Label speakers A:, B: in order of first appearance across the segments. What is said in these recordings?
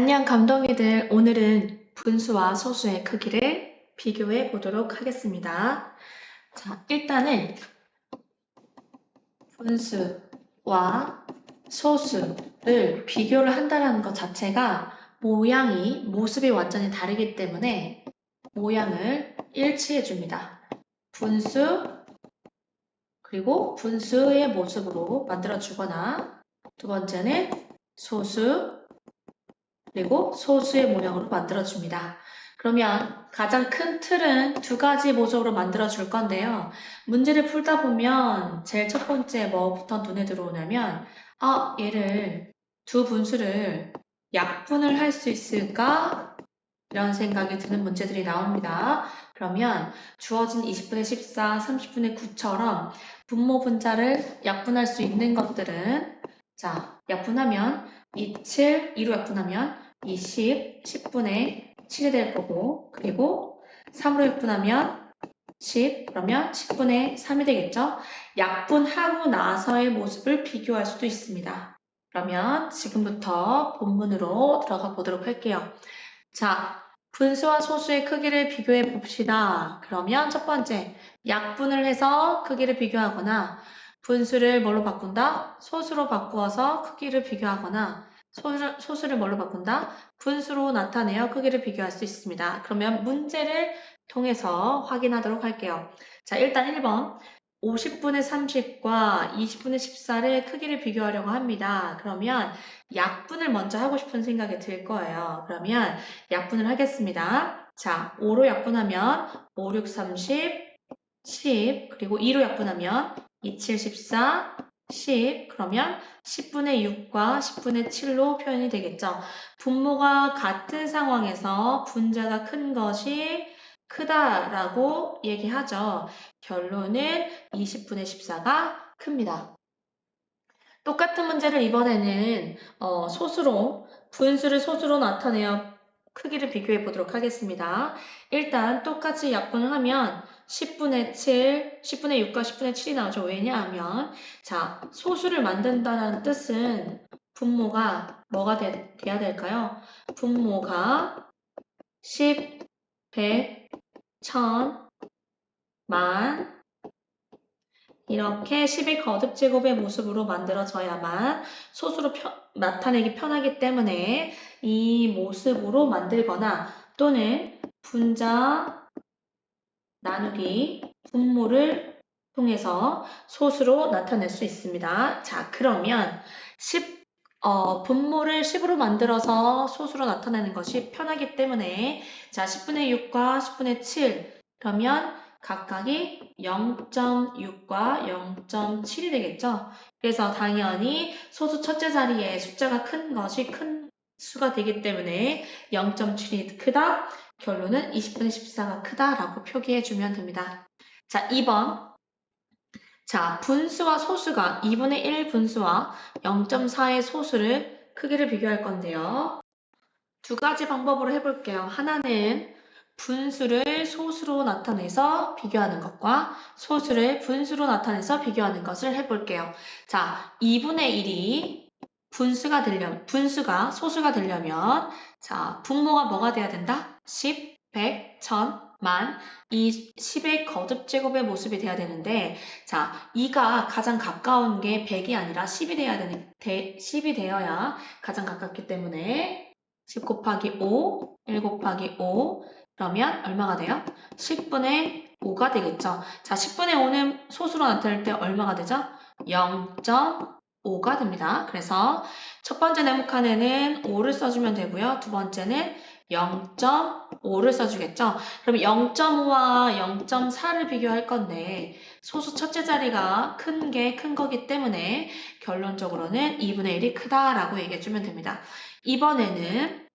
A: 안녕 감동이들. 오늘은 분수와 소수의 크기를 비교해 보도록 하겠습니다. 자, 일단은 분수와 소수를 비교를 한다는 것 자체가 모습이 완전히 다르기 때문에 모양을 일치해 줍니다. 분수, 그리고 분수의 모습으로 만들어 주거나, 두 번째는 소수, 그리고 소수의 모양으로 만들어줍니다. 그러면 가장 큰 틀은 두 가지 모습으로 만들어줄 건데요. 문제를 풀다 보면 제일 첫 번째 뭐부터 눈에 들어오냐면 얘를 두 분수를 약분을 할 수 있을까? 이런 생각이 드는 문제들이 나옵니다. 그러면 주어진 20분의 14, 30분의 9처럼 분모 분자를 약분할 수 있는 것들은 약분하면 27, 2로 약분하면 20, 10분의 7이 될 거고, 그리고 3으로 약분하면 10, 그러면 10분의 3이 되겠죠? 약분하고 나서의 모습을 비교할 수도 있습니다. 그러면 지금부터 본문으로 들어가 보도록 할게요. 자, 분수와 소수의 크기를 비교해 봅시다. 그러면 첫 번째, 약분을 해서 크기를 비교하거나, 분수를 뭘로 바꾼다? 소수로 바꾸어서 크기를 비교하거나, 소수를 뭘로 바꾼다? 분수로 나타내어 크기를 비교할 수 있습니다. 그러면 문제를 통해서 확인하도록 할게요. 자, 일단 1번. 50분의 30과 20분의 14를 크기를 비교하려고 합니다. 그러면 약분을 먼저 하고 싶은 생각이 들 거예요. 그러면 약분을 하겠습니다. 자, 5로 약분하면 5, 6, 30, 10, 그리고 2로 약분하면 2, 7, 14, 10, 그러면 10분의 6과 10분의 7로 표현이 되겠죠. 분모가 같은 상황에서 분자가 큰 것이 크다라고 얘기하죠. 결론은 20분의 14가 큽니다. 똑같은 문제를 이번에는 분수를 소수로 나타내어 크기를 비교해 보도록 하겠습니다. 일단 똑같이 약분을 하면 10분의 7, 10분의 6과 10분의 7이 나오죠. 왜냐하면 소수를 만든다는 뜻은 분모가 뭐가 돼야 될까요? 분모가 10, 100, 1000, 만 이렇게 10의 거듭제곱의 모습으로 만들어져야만 소수로 나타내기 편하기 때문에 이 모습으로 만들거나 또는 분자 나누기 분모를 통해서 소수로 나타낼 수 있습니다. 자, 그러면 분모를 10으로 만들어서 소수로 나타내는 것이 편하기 때문에 10분의 6과 10분의 7 그러면 각각이 0.6과 0.7이 되겠죠. 그래서 당연히 소수 첫째 자리에 숫자가 큰 것이 큰 수가 되기 때문에 0.7이 크다. 결론은 20분의 14가 크다라고 표기해주면 됩니다. 자, 2번. 자, 분수와 소수가 2분의 1 분수와 0.4의 소수를 크기를 비교할 건데요. 두 가지 방법으로 해볼게요. 하나는 분수를 소수로 나타내서 비교하는 것과 소수를 분수로 나타내서 비교하는 것을 해볼게요. 자, 2분의 1이 분수가 소수가 되려면 분모가 뭐가 돼야 된다? 10, 100, 1000, 만, 이 10의 거듭제곱의 모습이 돼야 되는데 2가 가장 가까운 게 100이 아니라 10이 되어야 가장 가깝기 때문에 10 곱하기 5, 1 곱하기 5 그러면 얼마가 돼요? 10분의 5가 되겠죠. 10분의 5는 소수로 나타낼 때 얼마가 되죠? 0.5가 됩니다. 그래서 첫 번째 네모칸에는 5를 써주면 되고요. 두 번째는 0.5를 써주겠죠. 그럼 0.5와 0.4를 비교할 건데 소수 첫째 자리가 큰 게 큰 거기 때문에 결론적으로는 2분의 1이 크다라고 얘기해주면 됩니다. 이번에는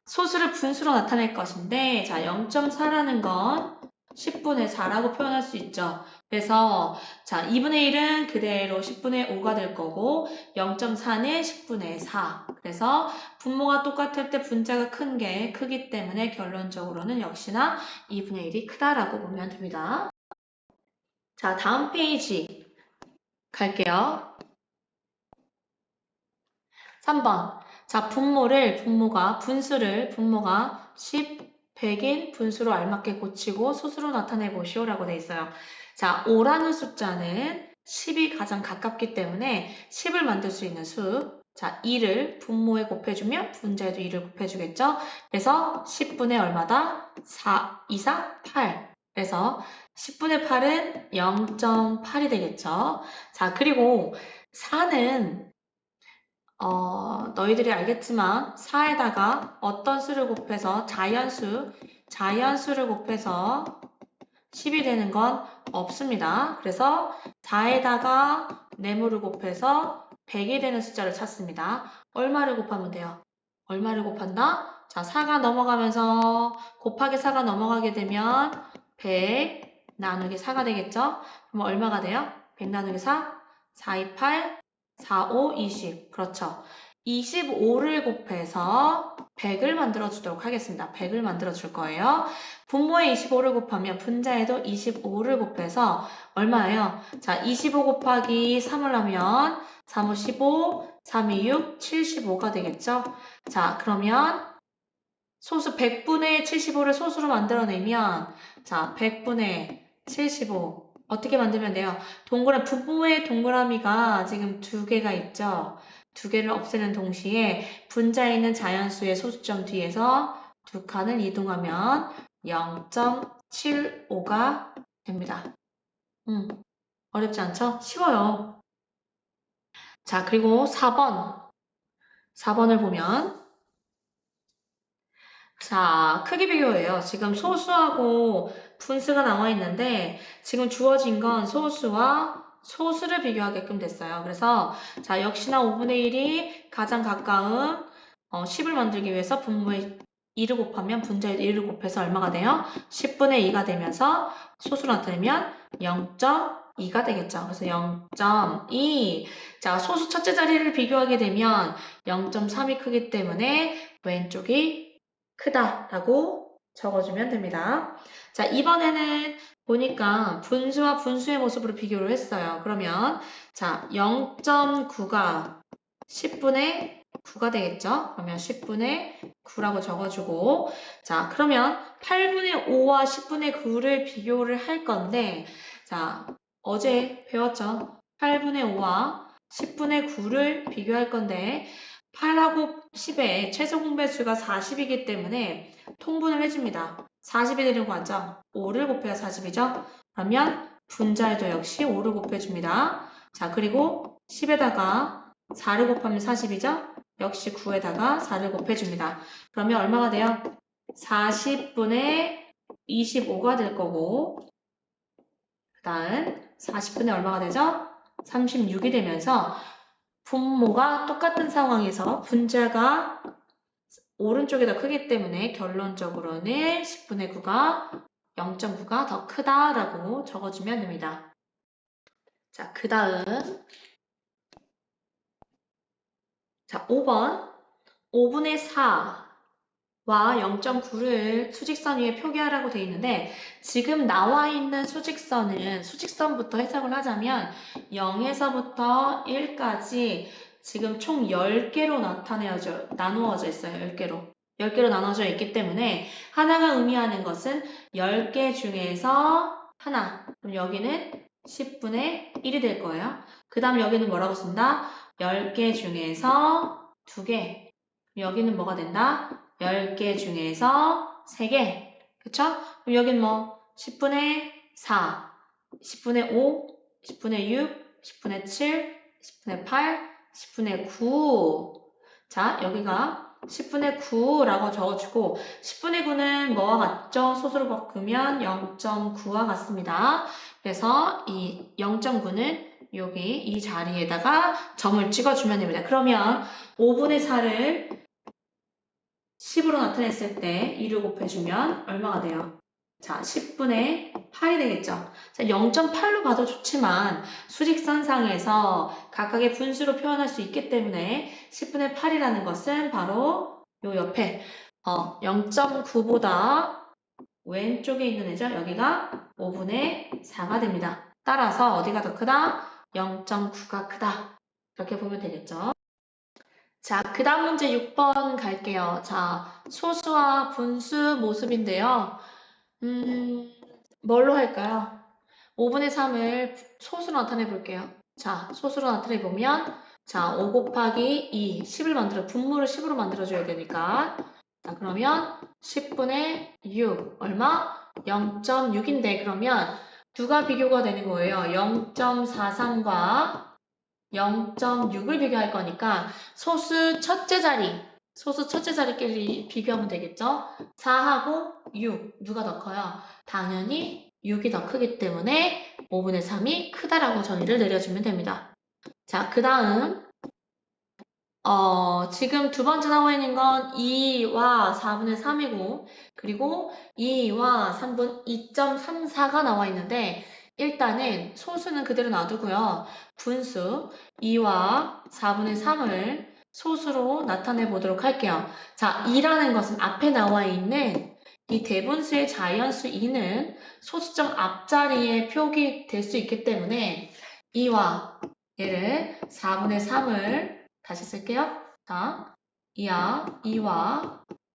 A: 소수를 분수로 나타낼 것인데 0.4라는 건 10분의 4라고 표현할 수 있죠. 그래서 2분의 1은 그대로 10분의 5가 될 거고 0.4는 10분의 4. 그래서 분모가 똑같을 때 분자가 큰 게 크기 때문에 결론적으로는 역시나 2분의 1이 크다라고 보면 됩니다. 자, 다음 페이지 갈게요. 3번. 자, 분모가 10, 100인 분수로 알맞게 고치고 소수로 나타내 보시오라고 돼 있어요. 자, 5라는 숫자는 10이 가장 가깝기 때문에 10을 만들 수 있는 수. 자, 2를 분모에 곱해주면 분자에도 2를 곱해주겠죠? 그래서 10분의 얼마다? 4, 2, 4, 8. 그래서 10분의 8은 0.8이 되겠죠? 자, 그리고 4는 너희들이 알겠지만 4에다가 어떤 수를 곱해서 자연수를 곱해서 10이 되는 건 없습니다. 그래서 4에다가 네모를 곱해서 100이 되는 숫자를 찾습니다. 얼마를 곱하면 돼요? 얼마를 곱한다? 자, 4가 넘어가면서 곱하기 4가 넘어가게 되면 100 나누기 4가 되겠죠? 그럼 얼마가 돼요? 100 나누기 4? 4, 2, 8, 4, 5, 20. 그렇죠. 25를 곱해서 100을 만들어 주도록 하겠습니다. 100을 만들어 줄 거예요. 분모에 25를 곱하면 분자에도 25를 곱해서 얼마예요? 자, 25 곱하기 3을 하면 3, 5, 15, 3, 2, 6, 75가 되겠죠? 자, 그러면 소수 100분의 75를 소수로 만들어내면 자, 100분의 75 어떻게 만들면 돼요? 분모의 동그라미가 지금 두 개가 있죠? 두 개를 없애는 동시에 분자에 있는 자연수의 소수점 뒤에서 두 칸을 이동하면 0.75가 됩니다. 어렵지 않죠? 쉬워요. 자, 그리고 4번을 보면 자, 크기 비교예요. 지금 소수하고 분수가 나와 있는데 지금 주어진 건 소수와 소수를 비교하게끔 됐어요. 그래서 자, 역시나 5분의 1이 가장 가까운 10을 만들기 위해서 분모에 2를 곱하면 분자에 1을 곱해서 얼마가 돼요? 10분의 2가 되면서 소수로 나타내면 0.2가 되겠죠. 그래서 0.2. 자, 소수 첫째 자리를 비교하게 되면 0.3이 크기 때문에 왼쪽이 크다라고 적어주면 됩니다. 자, 이번에는 보니까 분수와 분수의 모습으로 비교를 했어요. 그러면 자, 0.9가 10분의 9가 되겠죠? 그러면 10분의 9라고 적어주고 자, 그러면 8분의 5와 10분의 9를 비교를 할 건데 자, 어제 배웠죠? 8분의 5와 10분의 9를 비교할 건데 8하고 10의 최소 공배수가 40이기 때문에 통분을 해줍니다. 40이 되는 거 맞죠? 5를 곱해야 40이죠? 그러면 분자에도 역시 5를 곱해줍니다. 자, 그리고 10에다가 4를 곱하면 40이죠? 역시 9에다가 4를 곱해줍니다. 그러면 얼마가 돼요? 40분의 25가 될 거고 그 다음 40분의 얼마가 되죠? 36이 되면서 분모가 똑같은 상황에서 분자가 오른쪽이 더 크기 때문에 결론적으로는 10분의 9가 0.9가 더 크다라고 적어주면 됩니다. 자, 그 다음 자, 5번 5분의 4와 0.9를 수직선 위에 표기하라고 되어 있는데 지금 나와 있는 수직선부터 해석을 하자면 0에서부터 1까지 지금 총 10개로 나누어져 있어요. 10개로. 10개로 나눠져 있기 때문에 하나가 의미하는 것은 10개 중에서 하나. 그럼 여기는 10분의 1이 될 거예요. 그 다음 여기는 뭐라고 쓴다? 10개 중에서 2개. 여기는 뭐가 된다? 10개 중에서 3개. 그쵸? 그럼 여긴 뭐 10분의 4, 10분의 5, 10분의 6, 10분의 7, 10분의 8, 10분의 9. 자, 여기가 10분의 9라고 적어주고 10분의 9는 뭐와 같죠? 소수로 바꾸면 0.9와 같습니다. 그래서 이 0.9는 여기 이 자리에다가 점을 찍어주면 됩니다. 그러면 5분의 4를 10으로 나타냈을 때 2를 곱해주면 얼마가 돼요? 자, 10분의 8이 되겠죠. 자, 0.8로 봐도 좋지만 수직선상에서 각각의 분수로 표현할 수 있기 때문에 10분의 8이라는 것은 바로 요 옆에 0.9보다 왼쪽에 있는 애죠. 여기가 5분의 4가 됩니다. 따라서 어디가 더 크다? 0.9가 크다. 이렇게 보면 되겠죠. 자, 그 다음 문제 6번 갈게요. 자, 소수와 분수 모습인데요. 뭘로 할까요? 5분의 3을 소수로 나타내 볼게요. 자, 소수로 나타내 보면, 자, 5 곱하기 2, 10을 분모를 10으로 만들어줘야 되니까. 자, 그러면 10분의 6, 얼마? 0.6인데, 그러면 누가 비교가 되는 거예요? 0.43과 0.6을 비교할 거니까 소수 첫째 자리끼리 비교하면 되겠죠? 4하고 6, 누가 더 커요? 당연히 6이 더 크기 때문에 5분의 3이 크다라고 정의를 내려주면 됩니다. 자, 그 다음 지금 두 번째 나와 있는 건 2와 4분의 3이고 그리고 2와 3분 2.34가 나와 있는데 일단은 소수는 그대로 놔두고요. 분수 2와 4분의 3을 소수로 나타내 보도록 할게요. 자, 2라는 것은 앞에 나와 있는 이 대분수의 자연수 2는 소수점 앞자리에 표기될 수 있기 때문에 2와 얘를 4분의 3을 다시 쓸게요. 자, 2와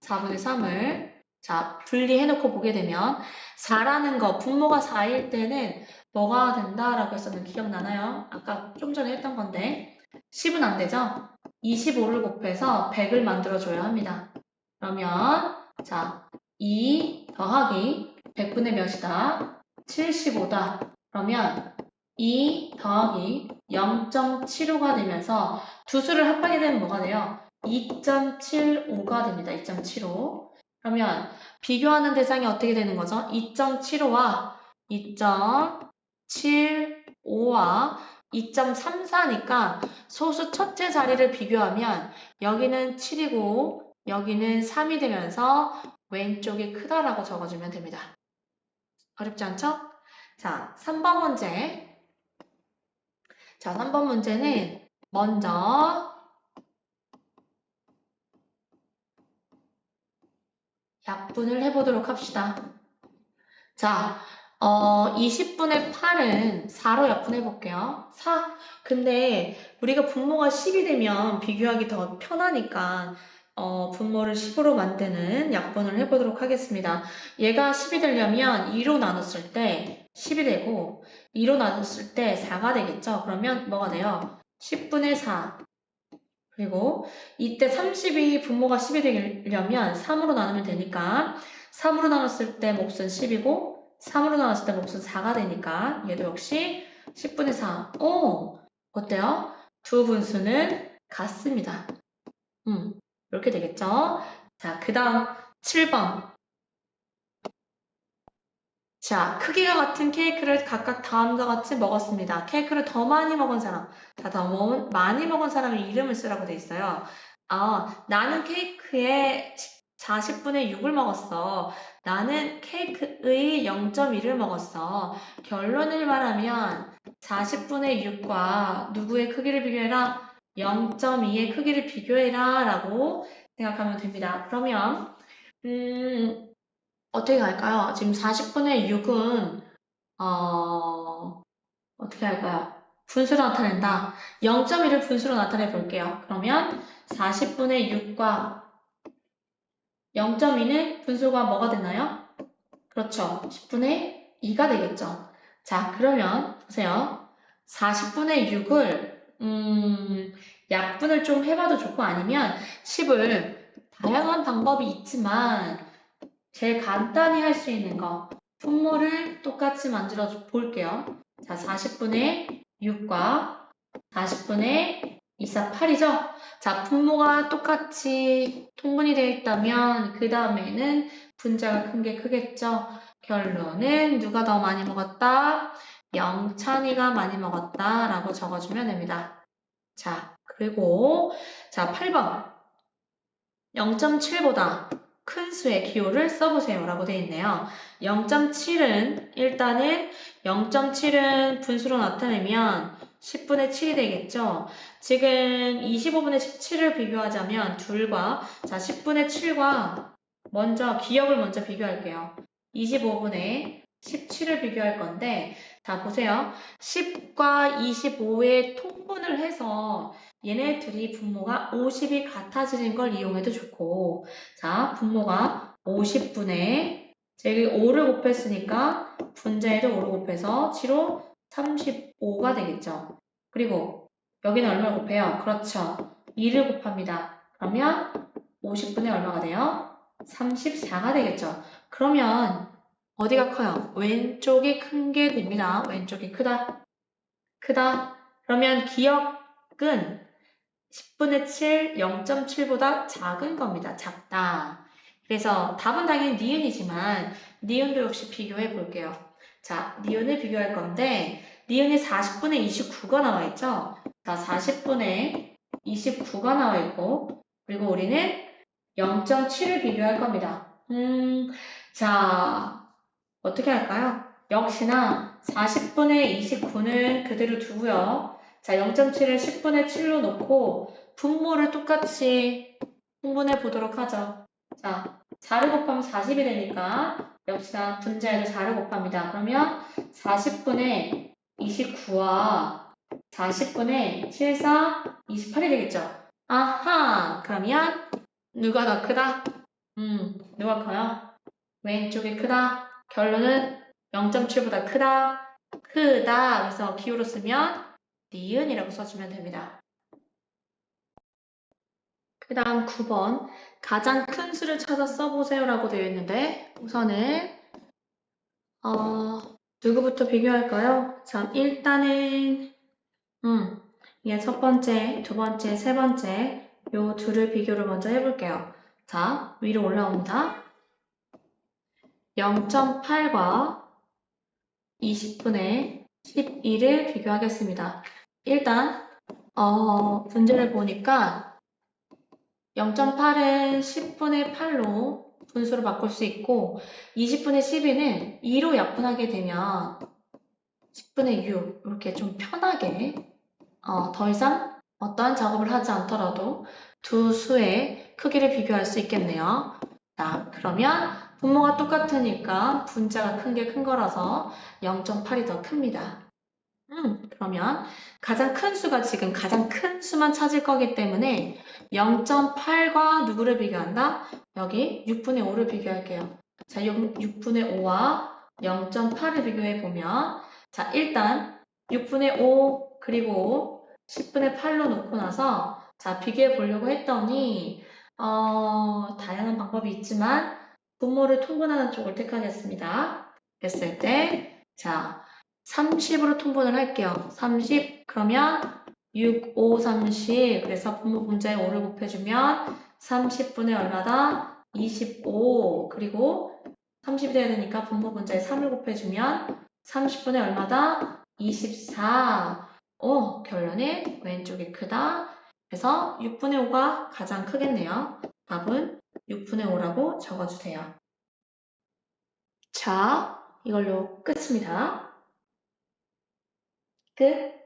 A: 4분의 3을 자, 분리해놓고 보게 되면 4라는 거, 분모가 4일 때는 뭐가 된다라고 했었는데 기억나나요? 아까 좀 전에 했던 건데 10은 안 되죠? 25를 곱해서 100을 만들어줘야 합니다. 그러면 자, 2 더하기 100분의 몇이다? 75다. 그러면 2 더하기 0.75가 되면서 두 수를 합하게 되면 뭐가 돼요? 2.75가 됩니다. 2.75. 그러면 비교하는 대상이 어떻게 되는 거죠? 2.75와 2.75와 2.34니까 소수 첫째 자리를 비교하면 여기는 7이고 여기는 3이 되면서 왼쪽이 크다라고 적어주면 됩니다. 어렵지 않죠? 자, 3번 문제. 자, 3번 문제는 먼저 약분을 해보도록 합시다. 자, 20분의 8은 4로 약분해 볼게요. 4. 근데 우리가 분모가 10이 되면 비교하기 더 편하니까 분모를 10으로 만드는 약분을 해보도록 하겠습니다. 얘가 10이 되려면 2로 나눴을 때 10이 되고 2로 나눴을 때 4가 되겠죠? 그러면 뭐가 돼요? 10분의 4. 그리고 이때 30이 분모가 10이 되려면 3으로 나누면 되니까 3으로 나눴을 때 몫은 10이고 3으로 나눴을 때 몫은 4가 되니까 얘도 역시 10분의 4. 오! 어때요? 두 분수는 같습니다. 이렇게 되겠죠? 자, 그 다음 7번. 자, 크기가 같은 케이크를 각각 다음과 같이 먹었습니다. 케이크를 더 많이 먹은 사람. 자, 더 많이 먹은 사람의 이름을 쓰라고 돼 있어요. 나는 케이크에 40분의 6을 먹었어. 나는 케이크의 0.1을 먹었어. 결론을 말하면 40분의 6과 누구의 크기를 비교해라? 0.2의 크기를 비교해라 라고 생각하면 됩니다. 그러면 어떻게 할까요? 지금 40분의 6은 어떻게 할까요? 분수로 나타낸다. 0.1을 분수로 나타내 볼게요. 그러면 40분의 6과 0.2는 분수가 뭐가 되나요? 그렇죠. 10분의 2가 되겠죠. 자, 그러면 보세요. 40분의 6을 약분을 좀 해봐도 좋고 아니면 10을 다양한 방법이 있지만 제일 간단히 할 수 있는 거 분모를 똑같이 만들어 볼게요. 자, 40분의 6과 40분의 2, 4, 8이죠? 자, 분모가 똑같이 통분이 되어 있다면 그 다음에는 분자가 큰 게 크겠죠? 결론은 누가 더 많이 먹었다? 영찬이가 많이 먹었다 라고 적어주면 됩니다. 자, 그리고 자, 8번 0.7보다 큰 수의 기호를 써보세요 라고 되어 있네요. 0.7은 일단은 0.7은 분수로 나타내면 10분의 7이 되겠죠. 지금 25분의 17을 비교하자면 둘과 자 10분의 7과 먼저 기억을 먼저 비교할게요. 25분의 17을 비교할 건데 자 보세요. 10과 25의 통분을 해서 얘네 둘이 분모가 50이 같아지는 걸 이용해도 좋고, 자, 분모가 50분의, 자, 여기 5를 곱했으니까 분자에도 5를 곱해서 7로 35가 되겠죠. 그리고 여기는 얼마를 곱해요? 그렇죠. 2를 곱합니다. 그러면 50분의 얼마가 돼요? 34가 되겠죠. 그러면 어디가 커요? 왼쪽이 큰 게 됩니다. 왼쪽이 크다. 크다. 그러면 기억은 10분의 7, 0.7보다 작은 겁니다. 작다. 그래서 답은 당연히 니은이지만 니은도 역시 비교해 볼게요. 자, 니은을 비교할 건데 니은이 40분의 29가 나와 있죠? 자, 40분의 29가 나와 있고 그리고 우리는 0.7을 비교할 겁니다. 자, 어떻게 할까요? 역시나 40분의 29는 그대로 두고요. 자, 0.7을 10분의 7로 놓고 분모를 똑같이 통분해 보도록 하죠. 자, 4를 곱하면 40이 되니까 역시나 분자에도 4를 곱합니다. 그러면 40분의 29와 40분의 7, 4, 28이 되겠죠. 아하! 그러면 누가 더 크다? 누가 커요? 왼쪽이 크다. 결론은 0.7보다 크다. 크다. 그래서 기호로 쓰면 니은이라고 써주면 됩니다. 그 다음 9번 가장 큰 수를 찾아 써보세요 라고 되어 있는데 우선은 누구부터 비교할까요? 자, 일단은 이게 첫 번째, 두 번째, 세 번째 요 둘을 비교를 먼저 해볼게요. 자, 위로 올라옵니다. 0.8과 20분의 12를 비교하겠습니다. 일단 문제를 보니까 0.8은 10분의 8로 분수로 바꿀 수 있고 20분의 12는 2로 약분하게 되면 10분의 6 이렇게 좀 편하게 더 이상 어떠한 작업을 하지 않더라도 두 수의 크기를 비교할 수 있겠네요. 자, 그러면 분모가 똑같으니까 분자가 큰 게 큰 거라서 0.8이 더 큽니다. 그러면 가장 큰 수가 지금 가장 큰 수만 찾을 거기 때문에 0.8과 누구를 비교한다? 여기 6분의 5를 비교할게요. 자, 6분의 5와 0.8을 비교해 보면 자, 일단 6분의 5 그리고 10분의 8로 놓고 나서 자, 비교해 보려고 했더니 다양한 방법이 있지만 분모를 통분하는 쪽을 택하겠습니다. 됐을 때 자, 30으로 통분을 할게요. 30 그러면 6, 5, 30 그래서 분모 분자에 5를 곱해주면 30분의 얼마다? 25 그리고 30이 돼야 되니까 분모 분자에 3을 곱해주면 30분의 얼마다? 24 결론은 왼쪽이 크다. 그래서 6분의 5가 가장 크겠네요. 답은 6분의 5라고 적어주세요. 자, 이걸로 끝입니다. 끝.